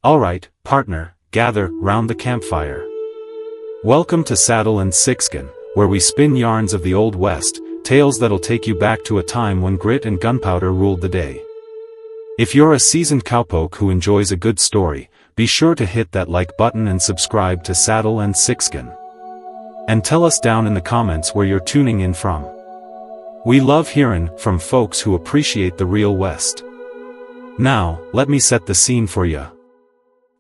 Alright, partner, gather round the campfire. Welcome to Saddle and Sixgun, where we spin yarns of the Old West, tales that'll take you back to a time when grit and gunpowder ruled the day. If you're a seasoned cowpoke who enjoys a good story, be sure to hit that like button and subscribe to Saddle and Sixgun. And tell us down in the comments where you're tuning in from. We love hearing from folks who appreciate the real West. Now, let me set the scene for ya.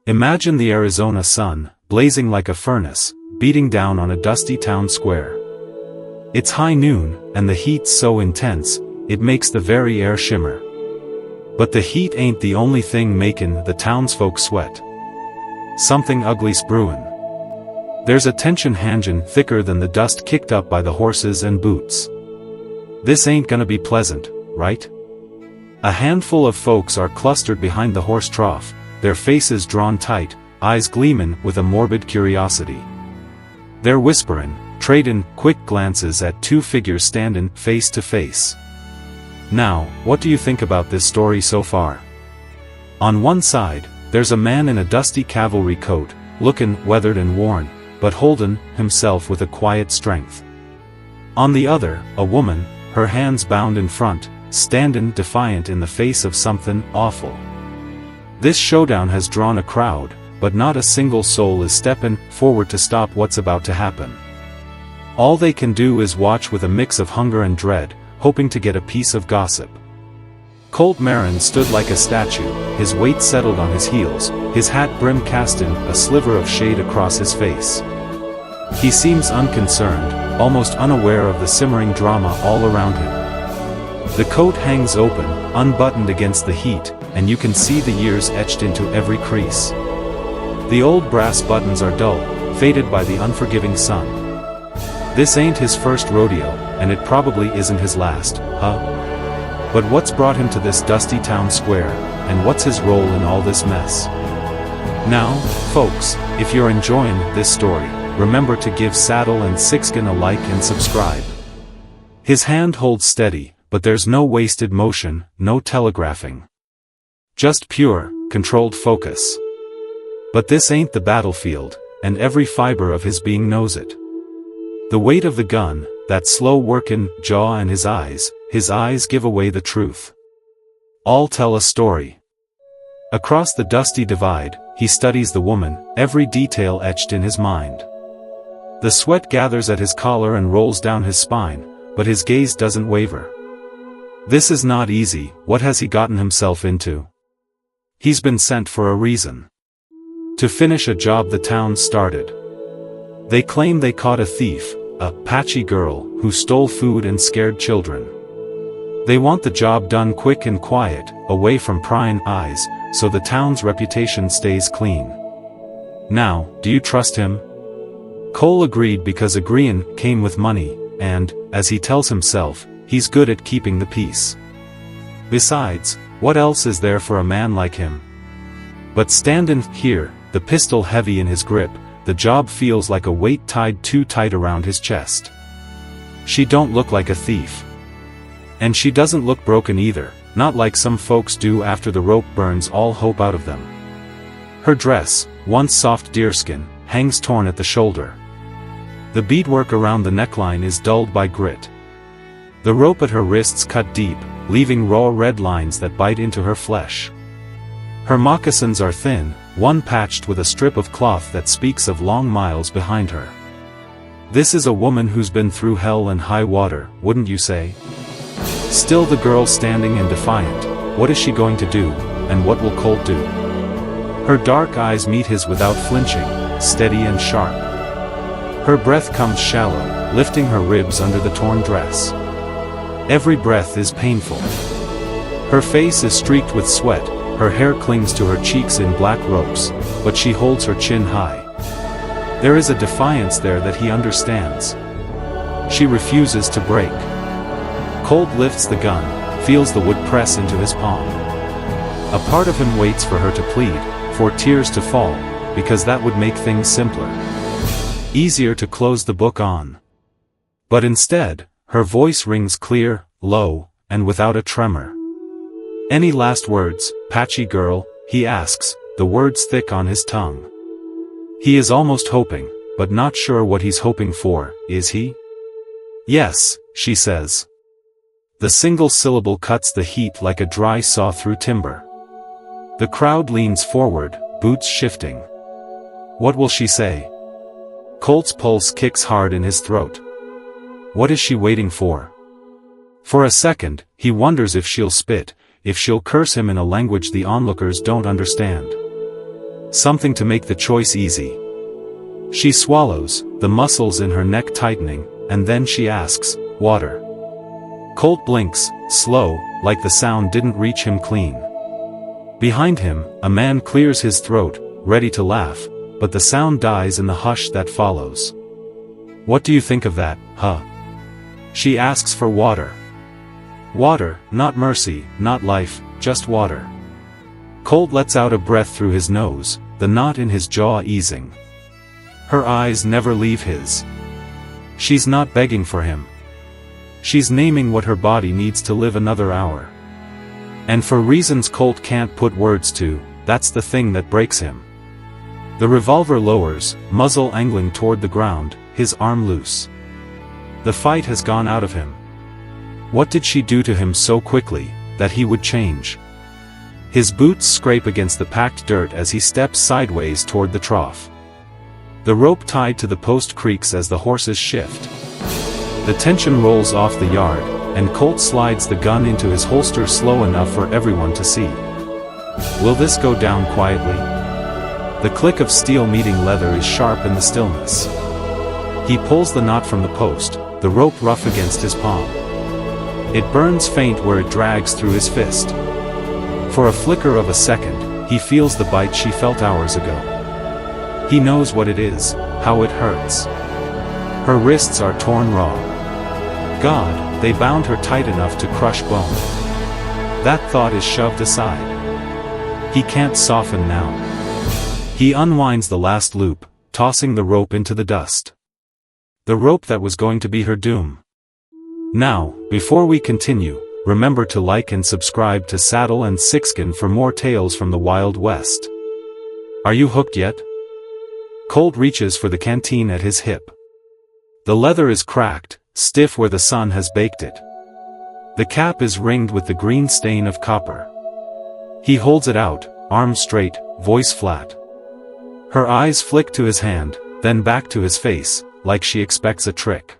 Imagine the Arizona sun, blazing like a furnace, beating down on a dusty town square. It's high noon, and the heat's so intense, it makes the very air shimmer. But the heat ain't the only thing making the townsfolk sweat. Something ugly's brewin. There's a tension hangin thicker than the dust kicked up by the horses and boots. This ain't gonna be pleasant, right? A handful of folks are clustered behind the horse trough, their faces drawn tight, eyes gleamin with a morbid curiosity. They're whisperin, tradin quick glances at two figures standin face to face. Now, what do you think about this story so far? On one side, there's a man in a dusty cavalry coat, looking weathered and worn, but holdin himself with a quiet strength. On the other, a woman, her hands bound in front, standin defiant in the face of something awful. This showdown has drawn a crowd, but not a single soul is steppin forward to stop what's about to happen. All they can do is watch with a mix of hunger and dread, hoping to get a piece of gossip. Colt Marin stood like a statue, his weight settled on his heels, his hat brim casting a sliver of shade across his face. He seems unconcerned, almost unaware of the simmering drama all around him. The coat hangs open, unbuttoned against the heat, and you can see the years etched into every crease. The old brass buttons are dull, faded by the unforgiving sun. This ain't his first rodeo, and it probably isn't his last, huh? But what's brought him to this dusty town square, and what's his role in all this mess? Now, folks, if you're enjoying this story, remember to give Saddle and Sixgun a like and subscribe. His hand holds steady, but there's no wasted motion, no telegraphing. Just pure, controlled focus. But this ain't the battlefield, and every fiber of his being knows it. The weight of the gun, that slow workin' jaw and his eyes give away the truth. All tell a story. Across the dusty divide, he studies the woman, every detail etched in his mind. The sweat gathers at his collar and rolls down his spine, but his gaze doesn't waver. This is not easy. What has he gotten himself into? He's been sent for a reason. To finish a job the town started. They claim they caught a thief, a patchy girl, who stole food and scared children. They want the job done quick and quiet, away from prying eyes, so the town's reputation stays clean. Now, do you trust him? Cole agreed because agreeing came with money, and, as he tells himself, he's good at keeping the peace. Besides, what else is there for a man like him? But standin here, the pistol heavy in his grip, the job feels like a weight tied too tight around his chest. She don't look like a thief. And she doesn't look broken either, not like some folks do after the rope burns all hope out of them. Her dress, once soft deerskin, hangs torn at the shoulder. The beadwork around the neckline is dulled by grit. The rope at her wrists cut deep, leaving raw red lines that bite into her flesh. Her moccasins are thin, one patched with a strip of cloth that speaks of long miles behind her. This is a woman who's been through hell and high water, wouldn't you say? Still the girl standing and defiant. What is she going to do, and what will Colt do? Her dark eyes meet his without flinching, steady and sharp. Her breath comes shallow, lifting her ribs under the torn dress. Every breath is painful. Her face is streaked with sweat, her hair clings to her cheeks in black ropes, but she holds her chin high. There is a defiance there that he understands. She refuses to break. Colt lifts the gun, feels the wood press into his palm. A part of him waits for her to plead, for tears to fall, because that would make things simpler. Easier to close the book on. But instead, her voice rings clear, low, and without a tremor. "Any last words, patchy girl?" he asks, the words thick on his tongue. He is almost hoping, but not sure what he's hoping for, is he? Yes, she says. The single syllable cuts the heat like a dry saw through timber. The crowd leans forward, boots shifting. What will she say? Colt's pulse kicks hard in his throat. What is she waiting for? For a second, he wonders if she'll spit, if she'll curse him in a language the onlookers don't understand. Something to make the choice easy. She swallows, the muscles in her neck tightening, and then she asks, "Water?" Colt blinks, slow, like the sound didn't reach him clean. Behind him, a man clears his throat, ready to laugh, but the sound dies in the hush that follows. "What do you think of that, huh?" She asks for water. Water, not mercy, not life, just water. Colt lets out a breath through his nose, the knot in his jaw easing. Her eyes never leave his. She's not begging for him. She's naming what her body needs to live another hour. And for reasons Colt can't put words to, that's the thing that breaks him. The revolver lowers, muzzle angling toward the ground, his arm loose. The fight has gone out of him. What did she do to him so quickly, that he would change? His boots scrape against the packed dirt as he steps sideways toward the trough. The rope tied to the post creaks as the horses shift. The tension rolls off the yard, and Colt slides the gun into his holster slow enough for everyone to see. Will this go down quietly? The click of steel meeting leather is sharp in the stillness. He pulls the knot from the post, the rope rough against his palm. It burns faint where it drags through his fist. For a flicker of a second, he feels the bite she felt hours ago. He knows what it is, how it hurts. Her wrists are torn raw. God, they bound her tight enough to crush bone. That thought is shoved aside. He can't soften now. He unwinds the last loop, tossing the rope into the dust. The rope that was going to be her doom. Now, before we continue, remember to like and subscribe to Saddle and Sixgun for more tales from the Wild West. Are you hooked yet? Colt reaches for the canteen at his hip. The leather is cracked, stiff where the sun has baked it. The cap is ringed with the green stain of copper. He holds it out, arms straight, voice flat. Her eyes flick to his hand, then back to his face, like she expects a trick.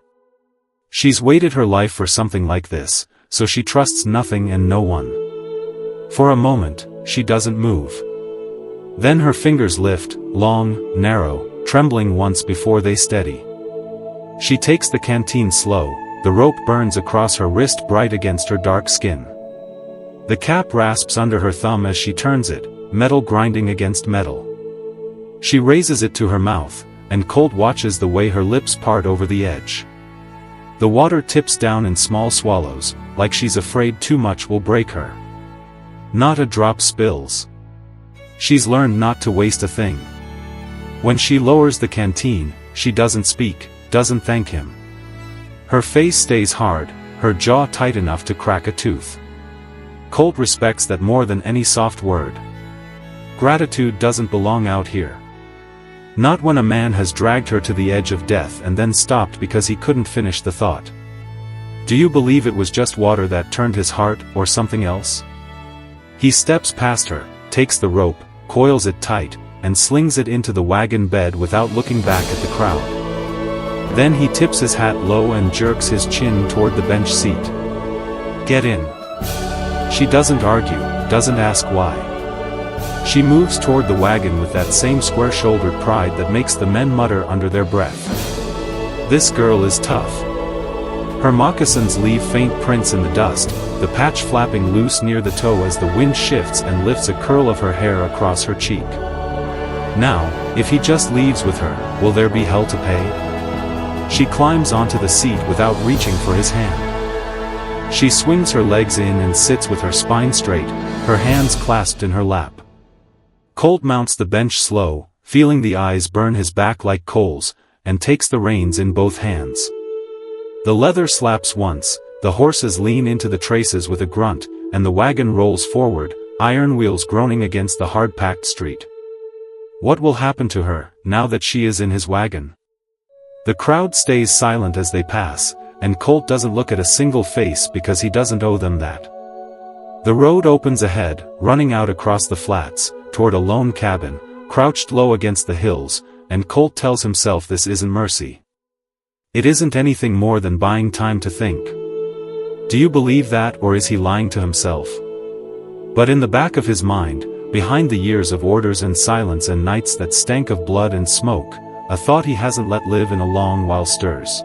She's waited her life for something like this, so she trusts nothing and no one. For a moment, she doesn't move. Then her fingers lift, long, narrow, trembling once before they steady. She takes the canteen slow, the rope burns across her wrist bright against her dark skin. The cap rasps under her thumb as she turns it, metal grinding against metal. She raises it to her mouth, and Colt watches the way her lips part over the edge. The water tips down in small swallows, like she's afraid too much will break her. Not a drop spills. She's learned not to waste a thing. When she lowers the canteen, she doesn't speak, doesn't thank him. Her face stays hard, her jaw tight enough to crack a tooth. Colt respects that more than any soft word. Gratitude doesn't belong out here. Not when a man has dragged her to the edge of death and then stopped because he couldn't finish the thought. Do you believe it was just water that turned his heart, or something else? He steps past her, takes the rope, coils it tight, and slings it into the wagon bed without looking back at the crowd. Then he tips his hat low and jerks his chin toward the bench seat. Get in. She doesn't argue, doesn't ask why. She moves toward the wagon with that same square-shouldered pride that makes the men mutter under their breath. This girl is tough. Her moccasins leave faint prints in the dust, the patch flapping loose near the toe as the wind shifts and lifts a curl of her hair across her cheek. Now, if he just leaves with her, will there be hell to pay? She climbs onto the seat without reaching for his hand. She swings her legs in and sits with her spine straight, her hands clasped in her lap. Colt mounts the bench slow, feeling the eyes burn his back like coals, and takes the reins in both hands. The leather slaps once, the horses lean into the traces with a grunt, and the wagon rolls forward, iron wheels groaning against the hard-packed street. What will happen to her, now that she is in his wagon? The crowd stays silent as they pass, and Colt doesn't look at a single face because he doesn't owe them that. The road opens ahead, running out across the flats, toward a lone cabin, crouched low against the hills, and Colt tells himself this isn't mercy. It isn't anything more than buying time to think. Do you believe that, or is he lying to himself? But in the back of his mind, behind the years of orders and silence and nights that stank of blood and smoke, a thought he hasn't let live in a long while stirs.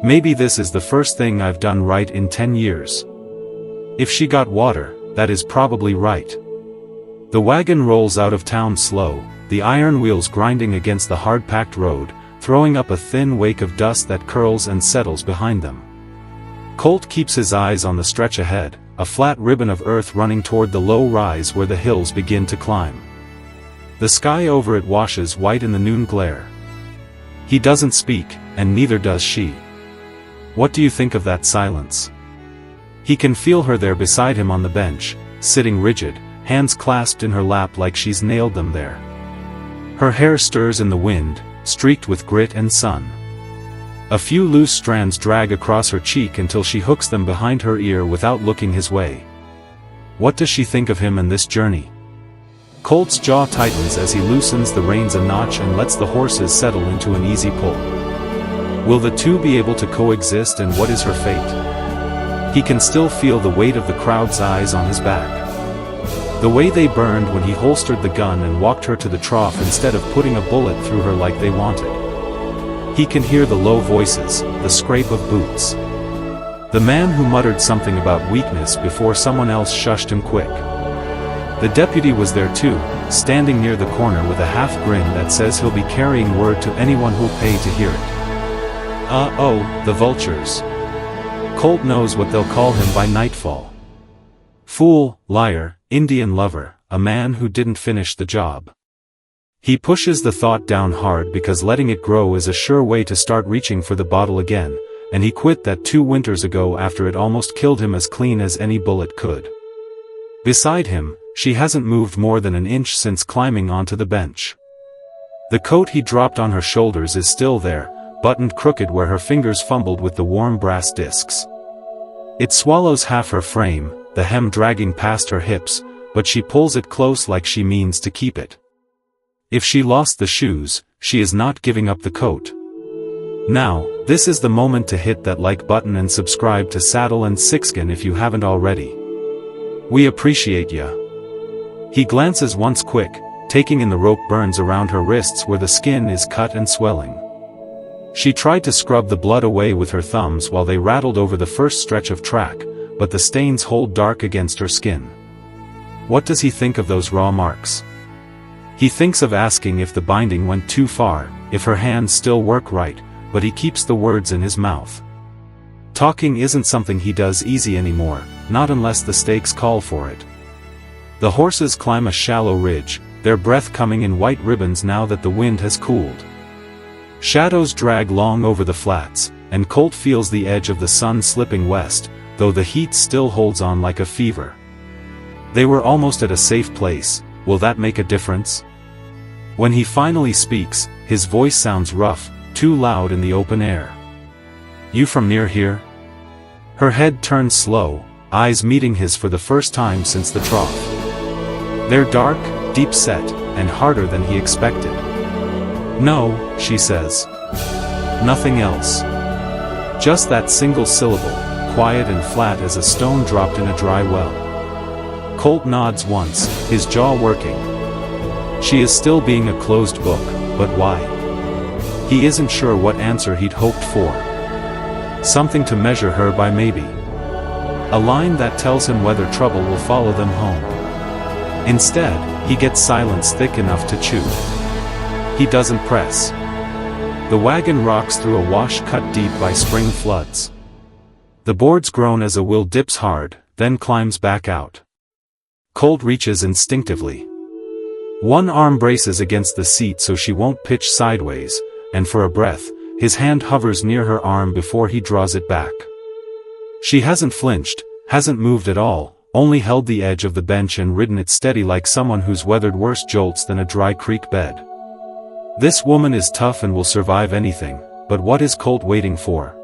Maybe this is the first thing I've done right in 10 years. If she got water, that is probably right. The wagon rolls out of town slow, the iron wheels grinding against the hard-packed road, throwing up a thin wake of dust that curls and settles behind them. Colt keeps his eyes on the stretch ahead, a flat ribbon of earth running toward the low rise where the hills begin to climb. The sky over it washes white in the noon glare. He doesn't speak, and neither does she. What do you think of that silence? He can feel her there beside him on the bench, sitting rigid, hands clasped in her lap like she's nailed them there. Her hair stirs in the wind, streaked with grit and sun. A few loose strands drag across her cheek until she hooks them behind her ear without looking his way. What does she think of him and this journey? Colt's jaw tightens as he loosens the reins a notch and lets the horses settle into an easy pull. Will the two be able to coexist, and what is her fate? He can still feel the weight of the crowd's eyes on his back. The way they burned when he holstered the gun and walked her to the trough instead of putting a bullet through her like they wanted. He can hear the low voices, the scrape of boots. The man who muttered something about weakness before someone else shushed him quick. The deputy was there too, standing near the corner with a half grin that says he'll be carrying word to anyone who'll pay to hear it. Oh, the vultures. Colt knows what they'll call him by nightfall. Fool, liar, Indian lover, a man who didn't finish the job. He pushes the thought down hard because letting it grow is a sure way to start reaching for the bottle again, and he quit that 2 winters ago after it almost killed him as clean as any bullet could. Beside him, she hasn't moved more than an inch since climbing onto the bench. The coat he dropped on her shoulders is still there, buttoned crooked where her fingers fumbled with the warm brass discs. It swallows half her frame, the hem dragging past her hips, but she pulls it close like she means to keep it. If she lost the shoes, she is not giving up the coat. Now, this is the moment to hit that like button and subscribe to Saddle and Sixgun if you haven't already. We appreciate ya. He glances once quick, taking in the rope burns around her wrists where the skin is cut and swelling. She tried to scrub the blood away with her thumbs while they rattled over the first stretch of track, but the stains hold dark against her skin. What does he think of those raw marks? He thinks of asking if the binding went too far, if her hands still work right, but he keeps the words in his mouth. Talking isn't something he does easy anymore, not unless the stakes call for it. The horses climb a shallow ridge, their breath coming in white ribbons now that the wind has cooled. Shadows drag long over the flats, and Colt feels the edge of the sun slipping west, though the heat still holds on like a fever. They were almost at a safe place. Will that make a difference? When he finally speaks, his voice sounds rough, too loud in the open air. You from near here? Her head turns slow, eyes meeting his for the first time since the trough. They're dark, deep-set, and harder than he expected. No, she says. Nothing else. Just that single syllable, quiet and flat as a stone dropped in a dry well. Colt nods once, his jaw working. She is still being a closed book, but why? He isn't sure what answer he'd hoped for. Something to measure her by maybe. A line that tells him whether trouble will follow them home. Instead, he gets silence thick enough to chew. He doesn't press. The wagon rocks through a wash cut deep by spring floods. The boards groan as a wheel dips hard, then climbs back out. Colt reaches instinctively. One arm braces against the seat so she won't pitch sideways, and for a breath, his hand hovers near her arm before he draws it back. She hasn't flinched, hasn't moved at all, only held the edge of the bench and ridden it steady like someone who's weathered worse jolts than a dry creek bed. This woman is tough and will survive anything, but what is Colt waiting for?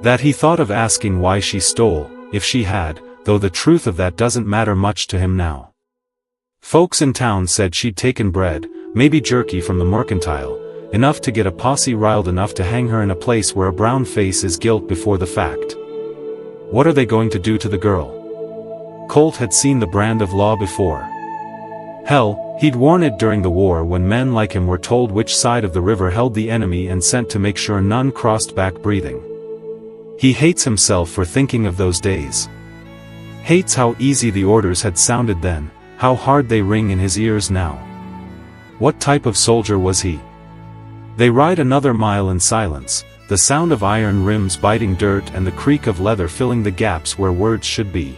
That he thought of asking why she stole, if she had, though the truth of that doesn't matter much to him now. Folks in town said she'd taken bread, maybe jerky from the mercantile, enough to get a posse riled enough to hang her in a place where a brown face is guilt before the fact. What are they going to do to the girl? Colt had seen the brand of law before. Hell, he'd worn it during the war when men like him were told which side of the river held the enemy and sent to make sure none crossed back breathing. He hates himself for thinking of those days. Hates how easy the orders had sounded then, how hard they ring in his ears now. What type of soldier was he? They ride another mile in silence, the sound of iron rims biting dirt and the creak of leather filling the gaps where words should be.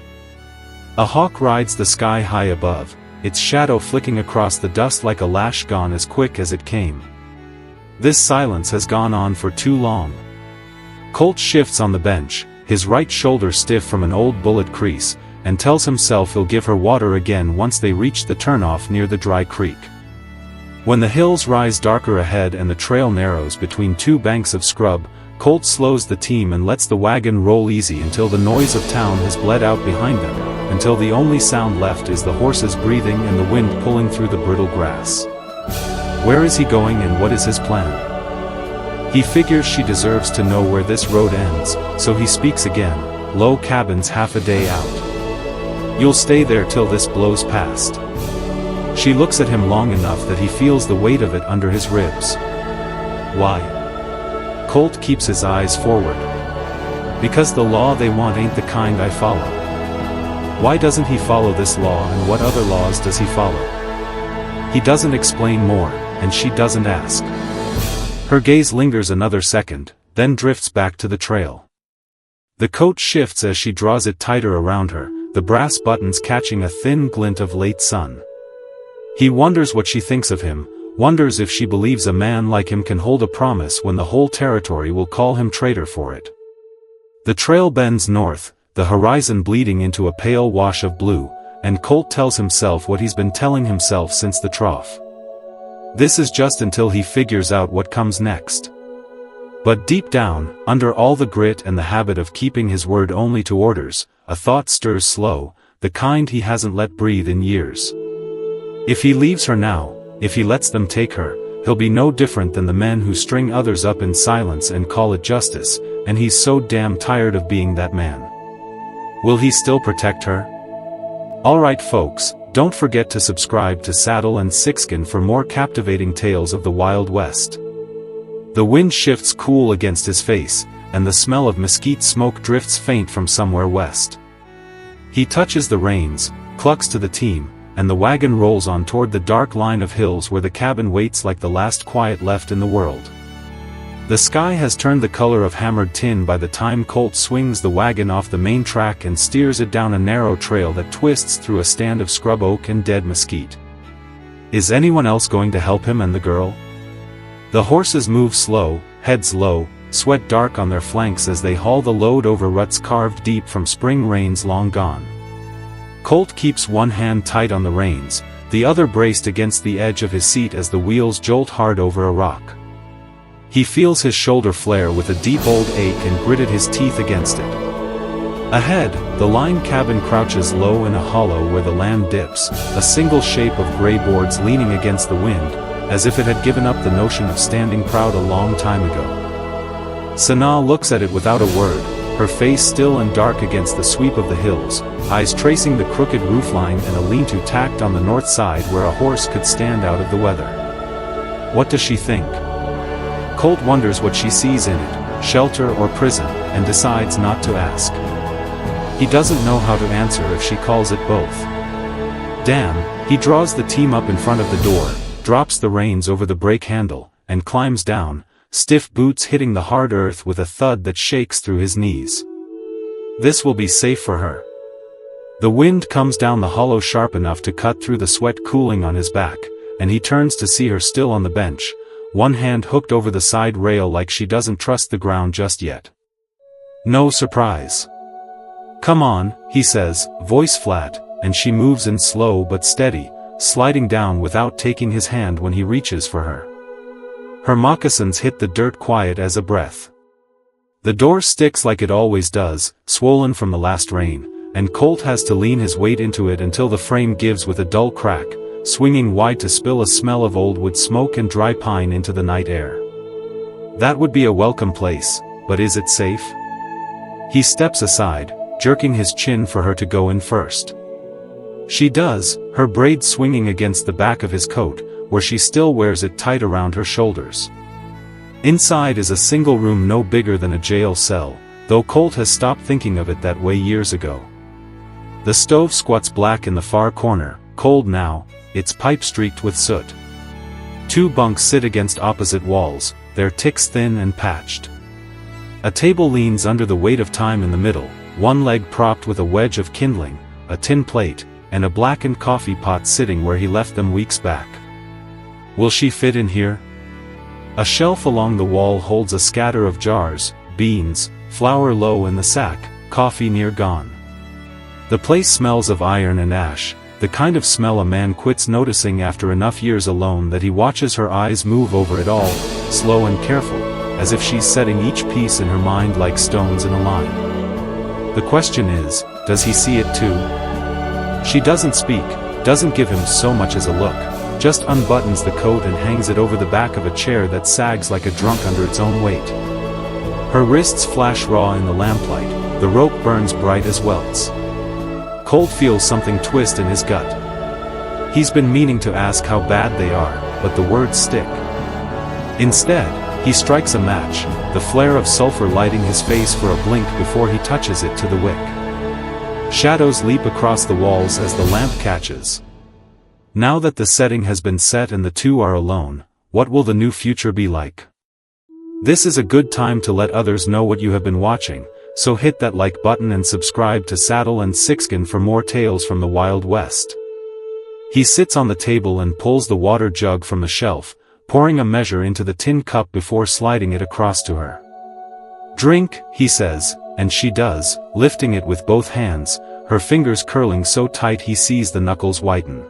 A hawk rides the sky high above, its shadow flicking across the dust like a lash gone as quick as it came. This silence has gone on for too long. Colt shifts on the bench, his right shoulder stiff from an old bullet crease, and tells himself he'll give her water again once they reach the turnoff near the dry creek. When the hills rise darker ahead and the trail narrows between two banks of scrub, Colt slows the team and lets the wagon roll easy until the noise of town has bled out behind them, until the only sound left is the horses breathing and the wind pulling through the brittle grass. Where is he going and what is his plan? He figures she deserves to know where this road ends, so he speaks again, "Low cabin's half a day out. You'll stay there till this blows past." She looks at him long enough that he feels the weight of it under his ribs. Why? Colt keeps his eyes forward. Because the law they want ain't the kind I follow. Why doesn't he follow this law and what other laws does he follow? He doesn't explain more, and she doesn't ask. Her gaze lingers another second, then drifts back to the trail. The coat shifts as she draws it tighter around her, the brass buttons catching a thin glint of late sun. He wonders what she thinks of him, wonders if she believes a man like him can hold a promise when the whole territory will call him traitor for it. The trail bends north, the horizon bleeding into a pale wash of blue, and Colt tells himself what he's been telling himself since the trough. This is just until he figures out what comes next. But deep down, under all the grit and the habit of keeping his word only to orders, a thought stirs slow, the kind he hasn't let breathe in years. If he leaves her now, if he lets them take her, he'll be no different than the men who string others up in silence and call it justice, and he's so damn tired of being that man. Will he still protect her? Alright folks, don't forget to subscribe to Saddle and Sixgun for more captivating tales of the Wild West. The wind shifts cool against his face, and the smell of mesquite smoke drifts faint from somewhere west. He touches the reins, clucks to the team, and the wagon rolls on toward the dark line of hills where the cabin waits like the last quiet left in the world. The sky has turned the color of hammered tin by the time Colt swings the wagon off the main track and steers it down a narrow trail that twists through a stand of scrub oak and dead mesquite. Is anyone else going to help him and the girl? The horses move slow, heads low, sweat dark on their flanks as they haul the load over ruts carved deep from spring rains long gone. Colt keeps one hand tight on the reins, the other braced against the edge of his seat as the wheels jolt hard over a rock. He feels his shoulder flare with a deep old ache and gritted his teeth against it. Ahead, the line cabin crouches low in a hollow where the land dips, a single shape of gray boards leaning against the wind, as if it had given up the notion of standing proud a long time ago. Sanaa looks at it without a word, her face still and dark against the sweep of the hills, eyes tracing the crooked roofline and a lean-to tacked on the north side where a horse could stand out of the weather. What does she think? Colt wonders what she sees in it, shelter or prison, and decides not to ask. He doesn't know how to answer if she calls it both. Damn, he draws the team up in front of the door, drops the reins over the brake handle, and climbs down, stiff boots hitting the hard earth with a thud that shakes through his knees. This will be safe for her. The wind comes down the hollow sharp enough to cut through the sweat cooling on his back, and he turns to see her still on the bench, one hand hooked over the side rail like she doesn't trust the ground just yet. No surprise. "Come on," he says, voice flat, and she moves in slow but steady, sliding down without taking his hand when he reaches for her. Her moccasins hit the dirt quiet as a breath. The door sticks like it always does, swollen from the last rain, and Colt has to lean his weight into it until the frame gives with a dull crack, swinging wide to spill a smell of old wood smoke and dry pine into the night air. That would be a welcome place, but is it safe? He steps aside, jerking his chin for her to go in first. She does, her braids swinging against the back of his coat, where she still wears it tight around her shoulders. Inside is a single room no bigger than a jail cell, though Colt has stopped thinking of it that way years ago. The stove squats black in the far corner, cold now, its pipe streaked with soot. 2 bunks sit against opposite walls, their ticks thin and patched. A table leans under the weight of time in the middle, one leg propped with a wedge of kindling, a tin plate, and a blackened coffee pot sitting where he left them weeks back. Will she fit in here? A shelf along the wall holds a scatter of jars, beans, flour low in the sack, coffee near gone. The place smells of iron and ash, the kind of smell a man quits noticing after enough years alone that he watches her eyes move over it all, slow and careful, as if she's setting each piece in her mind like stones in a line. The question is, does he see it too? She doesn't speak, doesn't give him so much as a look, just unbuttons the coat and hangs it over the back of a chair that sags like a drunk under its own weight. Her wrists flash raw in the lamplight, the rope burns bright as welts. Colt feels something twist in his gut. He's been meaning to ask how bad they are, but the words stick. Instead, he strikes a match, the flare of sulfur lighting his face for a blink before he touches it to the wick. Shadows leap across the walls as the lamp catches. Now that the setting has been set and the two are alone, what will the new future be like? This is a good time to let others know what you have been watching, so hit that like button and subscribe to Saddle and Sixgun for more tales from the Wild West. He sits on the table and pulls the water jug from the shelf, pouring a measure into the tin cup before sliding it across to her. "Drink," he says, and she does, lifting it with both hands, her fingers curling so tight he sees the knuckles whiten.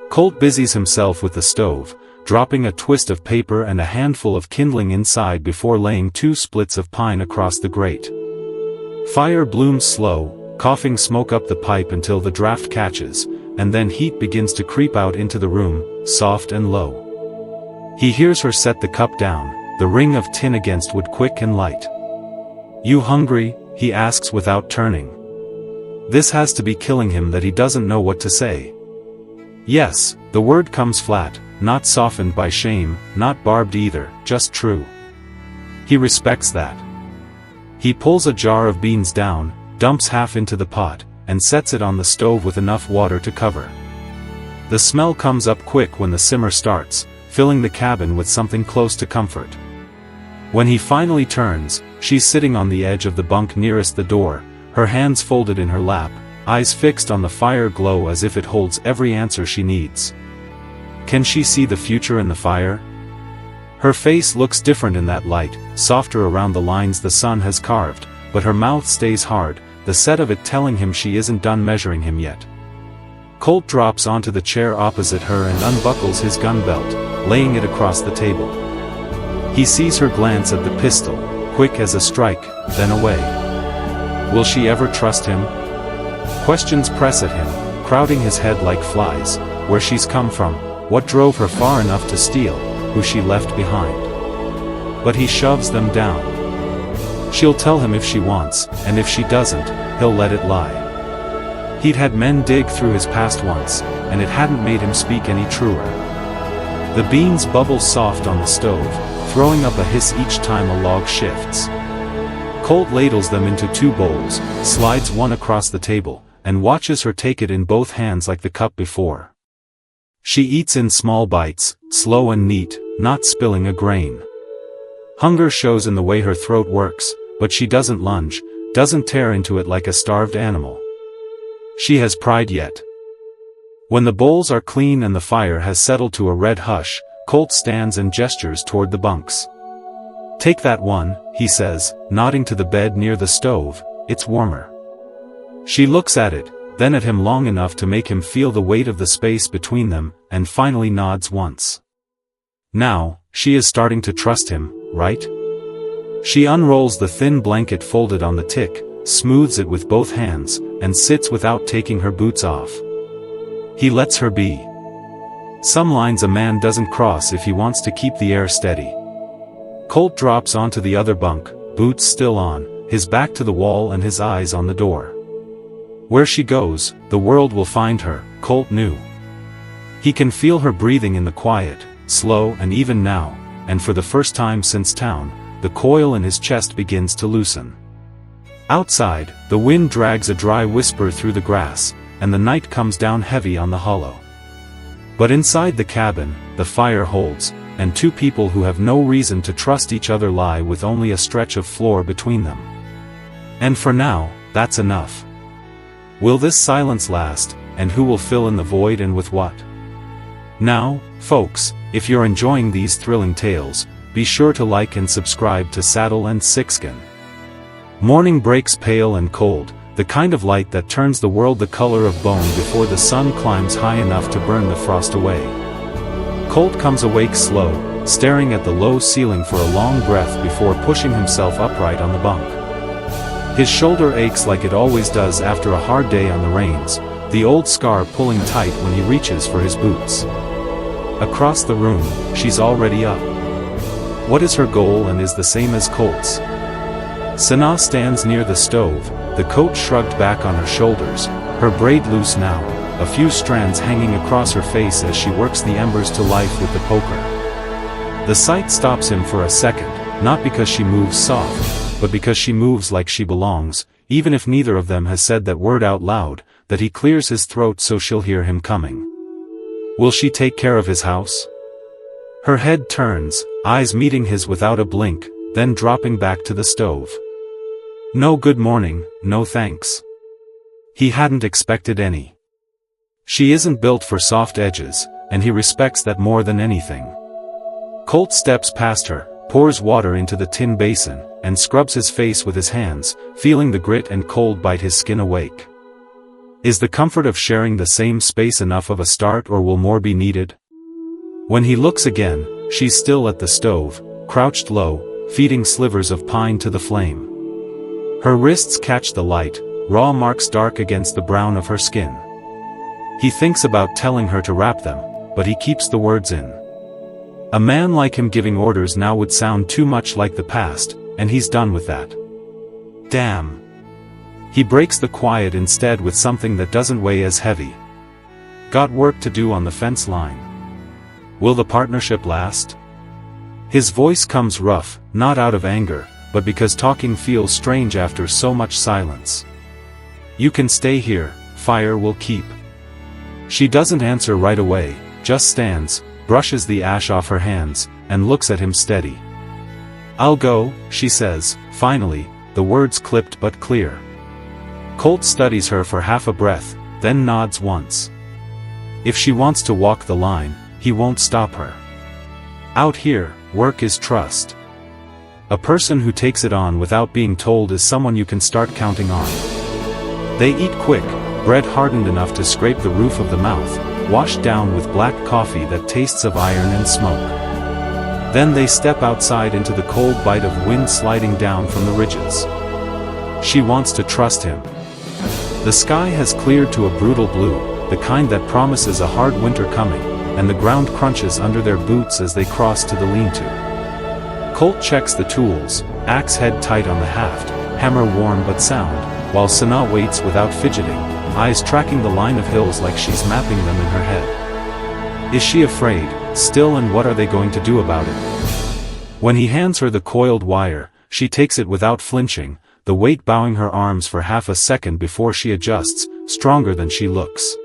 Colt busies himself with the stove, dropping a twist of paper and a handful of kindling inside before laying 2 splits of pine across the grate. Fire blooms slow, coughing smoke up the pipe until the draft catches, and then heat begins to creep out into the room, soft and low. He hears her set the cup down, the ring of tin against wood quick and light. "You hungry?" he asks without turning. This has to be killing him that he doesn't know what to say. Yes, the word comes flat, not softened by shame, not barbed either, just true. He respects that. He pulls a jar of beans down, dumps half into the pot, and sets it on the stove with enough water to cover. The smell comes up quick when the simmer starts, filling the cabin with something close to comfort. When he finally turns, she's sitting on the edge of the bunk nearest the door, her hands folded in her lap, eyes fixed on the fire glow as if it holds every answer she needs. Can she see the future in the fire? Her face looks different in that light, softer around the lines the sun has carved, but her mouth stays hard, the set of it telling him she isn't done measuring him yet. Colt drops onto the chair opposite her and unbuckles his gun belt, laying it across the table. He sees her glance at the pistol, quick as a strike, then away. Will she ever trust him? Questions press at him, crowding his head like flies. Where she's come from, what drove her far enough to steal, who she left behind. But he shoves them down. She'll tell him if she wants, and if she doesn't, he'll let it lie. He'd had men dig through his past once, and it hadn't made him speak any truer. The beans bubble soft on the stove, throwing up a hiss each time a log shifts. Colt ladles them into 2 bowls, slides one across the table, and watches her take it in both hands like the cup before. She eats in small bites, slow and neat, not spilling a grain. Hunger shows in the way her throat works, but she doesn't lunge, doesn't tear into it like a starved animal. She has pride yet. When the bowls are clean and the fire has settled to a red hush, Colt stands and gestures toward the bunks. "Take that one," he says, nodding to the bed near the stove, "it's warmer." She looks at it, then at him long enough to make him feel the weight of the space between them, and finally nods once. Now, she is starting to trust him, right? She unrolls the thin blanket folded on the tick, smooths it with both hands, and sits without taking her boots off. He lets her be. Some lines a man doesn't cross if he wants to keep the air steady. Colt drops onto the other bunk, boots still on, his back to the wall and his eyes on the door. Where she goes, the world will find her, Colt knew. He can feel her breathing in the quiet, slow and even now, and for the first time since town, the coil in his chest begins to loosen. Outside, the wind drags a dry whisper through the grass, and the night comes down heavy on the hollow. But inside the cabin, the fire holds, and two people who have no reason to trust each other lie with only a stretch of floor between them. And for now, that's enough. Will this silence last, and who will fill in the void and with what? Now, folks, if you're enjoying these thrilling tales, be sure to like and subscribe to Saddle and Sixgun. Morning breaks pale and cold, the kind of light that turns the world the color of bone before the sun climbs high enough to burn the frost away. Colt comes awake slow, staring at the low ceiling for a long breath before pushing himself upright on the bunk. His shoulder aches like it always does after a hard day on the reins, the old scar pulling tight when he reaches for his boots. Across the room, she's already up. What is her goal and is the same as Colt's? Sanaa stands near the stove, the coat shrugged back on her shoulders, her braid loose now, a few strands hanging across her face as she works the embers to life with the poker. The sight stops him for a second, not because she moves soft, but because she moves like she belongs, even if neither of them has said that word out loud, that he clears his throat so she'll hear him coming. Will she take care of his house? Her head turns, eyes meeting his without a blink, then dropping back to the stove. No good morning, no thanks. He hadn't expected any. She isn't built for soft edges, and he respects that more than anything. Colt steps past her, pours water into the tin basin, and scrubs his face with his hands, feeling the grit and cold bite his skin awake. Is the comfort of sharing the same space enough of a start, or will more be needed? When he looks again, she's still at the stove, crouched low, feeding slivers of pine to the flame. Her wrists catch the light, raw marks dark against the brown of her skin. He thinks about telling her to wrap them, but he keeps the words in. A man like him giving orders now would sound too much like the past, and he's done with that. Damn. He breaks the quiet instead with something that doesn't weigh as heavy. Got work to do on the fence line. Will the partnership last? His voice comes rough, not out of anger, but because talking feels strange after so much silence. You can stay here, fire will keep. She doesn't answer right away, just stands, brushes the ash off her hands, and looks at him steady. I'll go, she says, finally, the words clipped but clear. Colt studies her for half a breath, then nods once. If she wants to walk the line, he won't stop her. Out here, work is trust. A person who takes it on without being told is someone you can start counting on. They eat quick, bread hardened enough to scrape the roof of the mouth, washed down with black coffee that tastes of iron and smoke. Then they step outside into the cold bite of wind sliding down from the ridges. She wants to trust him. The sky has cleared to a brutal blue, the kind that promises a hard winter coming, and the ground crunches under their boots as they cross to the lean-to. Colt checks the tools, axe head tight on the haft, hammer warm but sound, while Sanaa waits without fidgeting, eyes tracking the line of hills like she's mapping them in her head. Is she afraid, still, and what are they going to do about it? When he hands her the coiled wire, she takes it without flinching, the weight bowing her arms for half a second before she adjusts, stronger than she looks.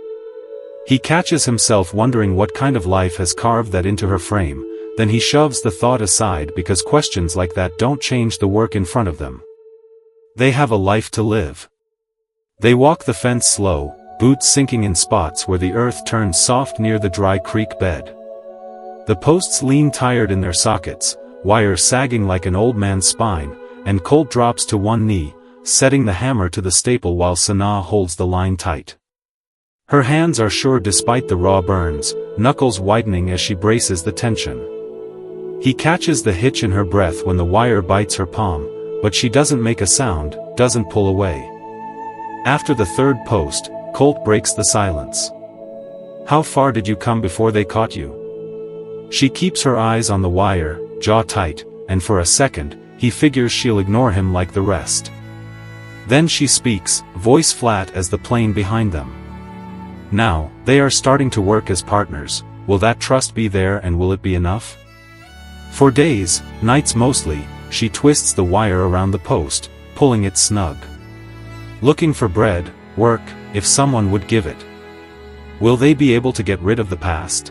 He catches himself wondering what kind of life has carved that into her frame, then he shoves the thought aside because questions like that don't change the work in front of them. They have a life to live. They walk the fence slow, boots sinking in spots where the earth turns soft near the dry creek bed. The posts lean tired in their sockets, wires sagging like an old man's spine, and Colt drops to one knee, setting the hammer to the staple while Sanaa holds the line tight. Her hands are sure despite the raw burns, knuckles whitening as she braces the tension. He catches the hitch in her breath when the wire bites her palm, but she doesn't make a sound, doesn't pull away. After the third post, Colt breaks the silence. "How far did you come before they caught you?" She keeps her eyes on the wire, jaw tight, and for a second, he figures she'll ignore him like the rest. Then she speaks, voice flat as the plane behind them. "Now, they are starting to work as partners, will that trust be there and will it be enough?" For days, nights mostly, she twists the wire around the post, pulling it snug. Looking for bread, work, if someone would give it. Will they be able to get rid of the past?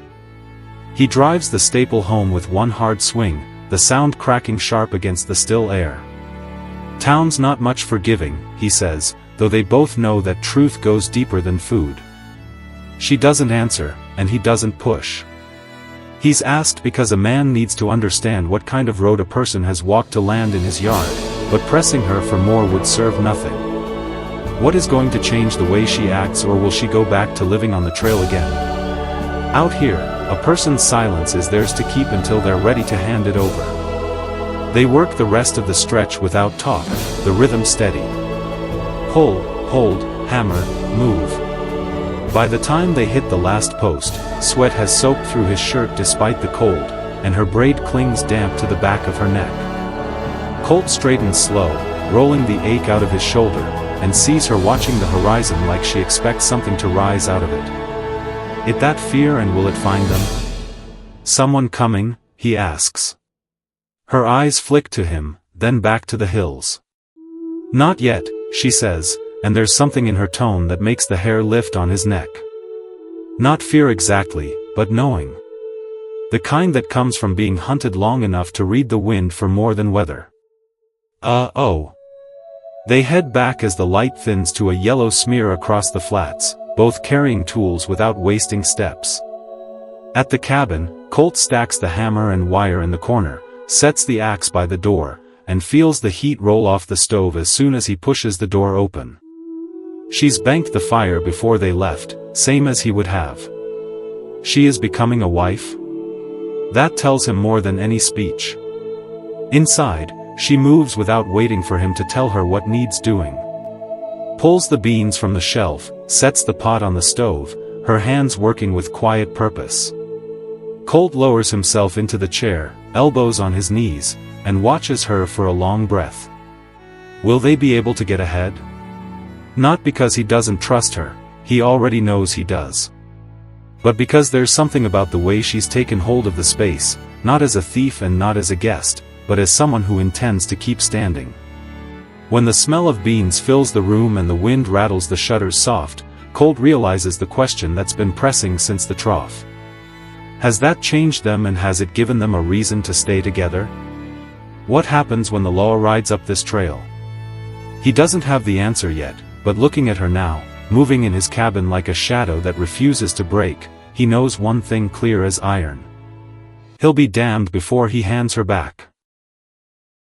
He drives the staple home with one hard swing, the sound cracking sharp against the still air. "Town's not much for giving," he says, though they both know that truth goes deeper than food. She doesn't answer, and he doesn't push. He's asked because a man needs to understand what kind of road a person has walked to land in his yard, but pressing her for more would serve nothing. What is going to change the way she acts, or will she go back to living on the trail again? Out here, a person's silence is theirs to keep until they're ready to hand it over. They work the rest of the stretch without talk, the rhythm steady. Pull, hold, hammer, move. By the time they hit the last post, sweat has soaked through his shirt despite the cold, and her braid clings damp to the back of her neck. Colt straightens slow, rolling the ache out of his shoulder, and sees her watching the horizon like she expects something to rise out of it. It that fear, and will it find them? "Someone coming?" he asks. Her eyes flick to him, then back to the hills. "Not yet," she says, and there's something in her tone that makes the hair lift on his neck. Not fear exactly, but knowing. The kind that comes from being hunted long enough to read the wind for more than weather. Oh. They head back as the light thins to a yellow smear across the flats, both carrying tools without wasting steps. At the cabin, Colt stacks the hammer and wire in the corner, sets the axe by the door, and feels the heat roll off the stove as soon as he pushes the door open. She's banked the fire before they left, same as he would have. She is becoming a wife? That tells him more than any speech. Inside, she moves without waiting for him to tell her what needs doing. Pulls the beans from the shelf, sets the pot on the stove, her hands working with quiet purpose. Colt lowers himself into the chair, elbows on his knees, and watches her for a long breath. Will they be able to get ahead? Not because he doesn't trust her, he already knows he does. But because there's something about the way she's taken hold of the space, not as a thief and not as a guest, but as someone who intends to keep standing. When the smell of beans fills the room and the wind rattles the shutters soft, Colt realizes the question that's been pressing since the trough. Has that changed them, and has it given them a reason to stay together? What happens when the law rides up this trail? He doesn't have the answer yet, but looking at her now, moving in his cabin like a shadow that refuses to break, he knows one thing clear as iron. He'll be damned before he hands her back.